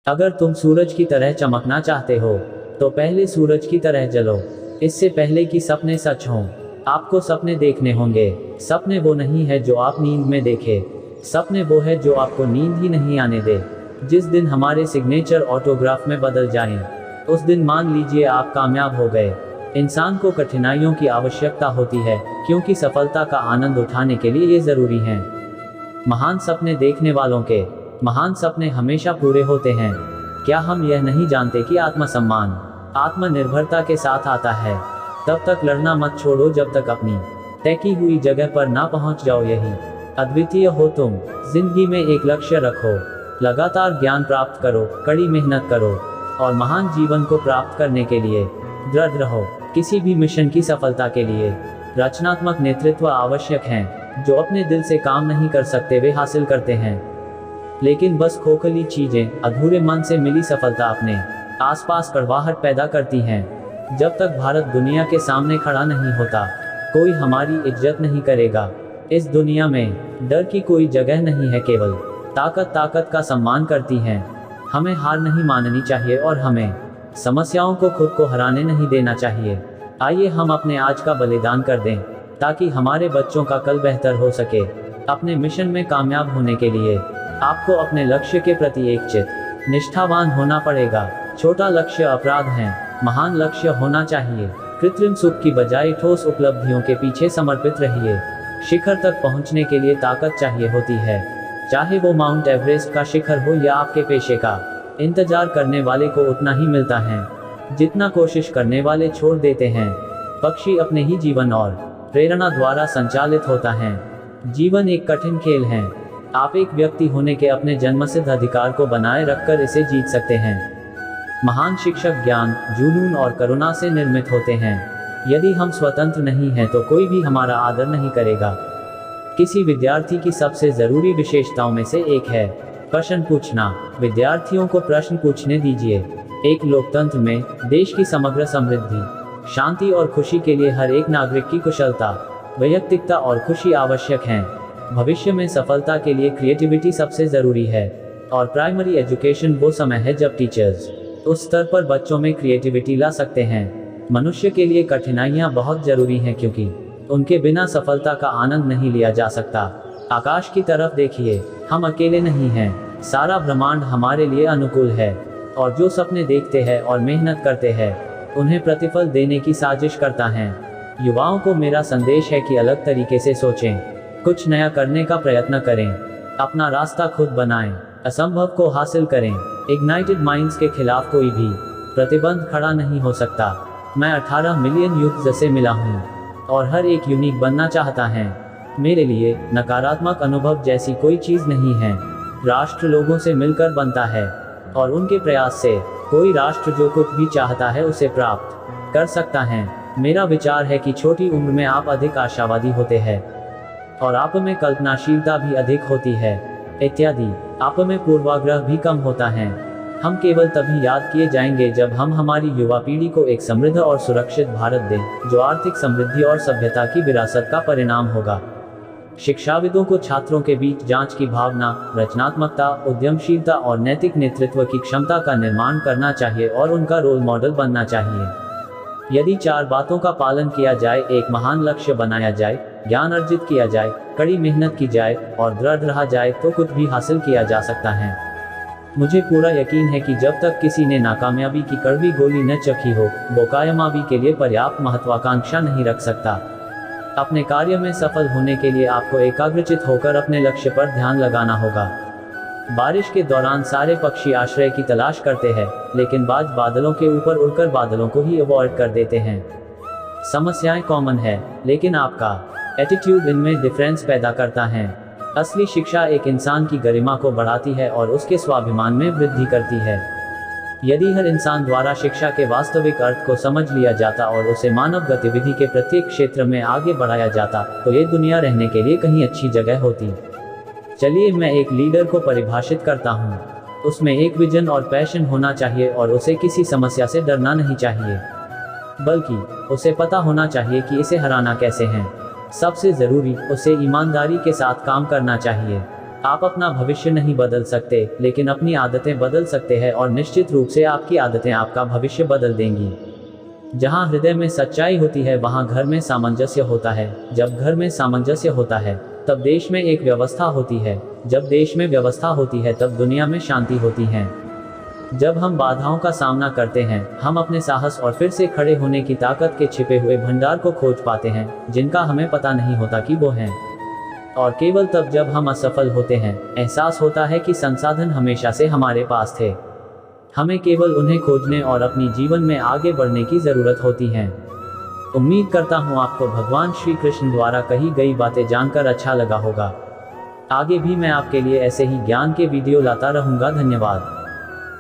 अगर तुम सूरज की तरह चमकना चाहते हो तो पहले सूरज की तरह जलो। इससे पहले कि सपने सच हों, आपको सपने देखने होंगे। सपने वो नहीं है जो आप नींद में देखे, सपने वो है जो आपको नींद ही नहीं आने दे। जिस दिन हमारे सिग्नेचर ऑटोग्राफ में बदल जाएं, उस दिन मान लीजिए आप कामयाब हो गए। इंसान को कठिनाइयों की आवश्यकता होती है, क्योंकि सफलता का आनंद उठाने के लिए ये जरूरी है। महान सपने देखने वालों के महान सपने हमेशा पूरे होते हैं। क्या हम यह नहीं जानते कि आत्मसम्मान आत्मनिर्भरता के साथ आता है? तब तक लड़ना मत छोड़ो जब तक अपनी तय की हुई जगह पर ना पहुंच जाओ। यही अद्वितीय हो तुम। जिंदगी में एक लक्ष्य रखो, लगातार ज्ञान प्राप्त करो, कड़ी मेहनत करो और महान जीवन को प्राप्त करने के लिए दृढ़ रहो। किसी भी मिशन की सफलता के लिए रचनात्मक नेतृत्व आवश्यक है। जो अपने दिल से काम नहीं कर सकते वे हासिल करते हैं, लेकिन बस खोखली चीजें, अधूरे मन से मिली सफलता अपने आसपास कड़वाहट पैदा करती हैं। जब तक भारत दुनिया के सामने खड़ा नहीं होता, कोई हमारी इज्जत नहीं करेगा। इस दुनिया में डर की कोई जगह नहीं है, केवल ताकत का सम्मान करती है। हमें हार नहीं माननी चाहिए और हमें समस्याओं को खुद को हराने नहीं देना चाहिए। आइए हम अपने आज का बलिदान कर दें, ताकि हमारे बच्चों का कल बेहतर हो सके। अपने मिशन में कामयाब होने के लिए आपको अपने लक्ष्य के प्रति एकचित निष्ठावान होना पड़ेगा। छोटा लक्ष्य अपराध है, महान लक्ष्य होना चाहिए। कृत्रिम सुख की बजाय ठोस उपलब्धियों के पीछे समर्पित रहिए। शिखर तक पहुंचने के लिए ताकत चाहिए होती है, चाहे वो माउंट एवरेस्ट का शिखर हो या आपके पेशे का। इंतजार करने वाले को उतना ही मिलता है जितना कोशिश करने वाले छोड़ देते हैं। पक्षी अपने ही जीवन और प्रेरणा द्वारा संचालित होता है। जीवन एक कठिन खेल है। आप एक व्यक्ति होने के अपने जन्मसिद्ध अधिकार को बनाए रखकर इसे जीत सकते हैं। महान शिक्षक ज्ञान, जुनून और करुणा से निर्मित होते हैं। यदि हम स्वतंत्र नहीं हैं तो कोई भी हमारा आदर नहीं करेगा। किसी विद्यार्थी की सबसे जरूरी विशेषताओं में से एक है प्रश्न पूछना। विद्यार्थियों को प्रश्न पूछने दीजिए। एक लोकतंत्र में देश की समग्र समृद्धि, शांति और खुशी के लिए हर एक नागरिक की कुशलता, वैयक्तिकता और खुशी आवश्यक हैं। भविष्य में सफलता के लिए क्रिएटिविटी सबसे जरूरी है, और प्राइमरी एजुकेशन वो समय है जब टीचर्स उस स्तर पर बच्चों में क्रिएटिविटी ला सकते हैं। मनुष्य के लिए कठिनाइयां बहुत जरूरी हैं, क्योंकि उनके बिना सफलता का आनंद नहीं लिया जा सकता। आकाश की तरफ देखिए, हम अकेले नहीं हैं। सारा ब्रह्मांड हमारे लिए अनुकूल है, और जो सपने देखते हैं और मेहनत करते हैं उन्हें प्रतिफल देने की साजिश करता है। युवाओं को मेरा संदेश है कि अलग तरीके से सोचें, कुछ नया करने का प्रयत्न करें, अपना रास्ता खुद बनाएं, असंभव को हासिल करें। इग्नाइटेड माइंड्स के खिलाफ कोई भी प्रतिबंध खड़ा नहीं हो सकता। मैं 18 मिलियन यूथ से मिला हूँ और हर एक यूनिक बनना चाहता है। मेरे लिए नकारात्मक अनुभव जैसी कोई चीज़ नहीं है। राष्ट्र लोगों से मिलकर बनता है, और उनके प्रयास से कोई राष्ट्र जो कुछ भी चाहता है उसे प्राप्त कर सकता है। मेरा विचार है कि छोटी उम्र में आप अधिक आशावादी होते हैं और आप में कल्पनाशीलता भी अधिक होती है, इत्यादि। आप में पूर्वाग्रह भी कम होता है। हम केवल तभी याद किए जाएंगे जब हम हमारी युवा पीढ़ी को एक समृद्ध और सुरक्षित भारत दें, जो आर्थिक समृद्धि और सभ्यता की विरासत का परिणाम होगा। शिक्षाविदों को छात्रों के बीच जांच की भावना, रचनात्मकता, उद्यमशीलता और नैतिक नेतृत्व की क्षमता का निर्माण करना चाहिए और उनका रोल मॉडल बनना चाहिए। यदि 4 बातों का पालन किया जाए, एक महान लक्ष्य बनाया जाए, ज्ञान अर्जित किया जाए, कड़ी मेहनत की जाए और दृढ़ रहा जाए, तो कुछ भी हासिल किया जा सकता है। मुझे पूरा यकीन है कि जब तक किसी ने नाकामयाबी की कड़वी गोली न चखी हो, वो कामयाबी के लिए पर्याप्त महत्वाकांक्षा नहीं रख सकता। अपने कार्य में सफल होने के लिए आपको एकाग्रचित होकर अपने लक्ष्य पर ध्यान लगाना होगा। बारिश के दौरान सारे पक्षी आश्रय की तलाश करते हैं, लेकिन बाज बादलों के ऊपर उड़कर बादलों को ही अवॉइड कर देते हैं। समस्याएं कॉमन है, लेकिन आपका एटीट्यूड इनमें डिफरेंस पैदा करता है। असली शिक्षा एक इंसान की गरिमा को बढ़ाती है और उसके स्वाभिमान में वृद्धि करती है। यदि हर इंसान द्वारा शिक्षा के वास्तविक अर्थ को समझ लिया जाता और उसे मानव गतिविधि के प्रत्येक क्षेत्र में आगे बढ़ाया जाता, तो ये दुनिया रहने के लिए कहीं अच्छी जगह होती। चलिए मैं एक लीडर को परिभाषित करता हूँ। उसमें एक विजन और पैशन होना चाहिए, और उसे किसी समस्या से डरना नहीं चाहिए, बल्कि उसे पता होना चाहिए कि इसे हराना कैसे है। सबसे जरूरी, उसे ईमानदारी के साथ काम करना चाहिए। आप अपना भविष्य नहीं बदल सकते, लेकिन अपनी आदतें बदल सकते हैं, और निश्चित रूप से आपकी आदतें आपका भविष्य बदल देंगी। जहां हृदय में सच्चाई होती है वहां घर में सामंजस्य होता है। जब घर में सामंजस्य होता है तब देश में एक व्यवस्था होती है। जब देश में व्यवस्था होती है तब दुनिया में शांति होती है। जब हम बाधाओं का सामना करते हैं, हम अपने साहस और फिर से खड़े होने की ताकत के छिपे हुए भंडार को खोज पाते हैं, जिनका हमें पता नहीं होता कि वो हैं। और केवल तब जब हम असफल होते हैं, एहसास होता है कि संसाधन हमेशा से हमारे पास थे। हमें केवल उन्हें खोजने और अपनी जीवन में आगे बढ़ने की जरूरत होती है। उम्मीद करता हूँ आपको भगवान श्री कृष्ण द्वारा कही गई बातें जानकर अच्छा लगा होगा। आगे भी मैं आपके लिए ऐसे ही ज्ञान के वीडियो लाता रहूँगा। धन्यवाद।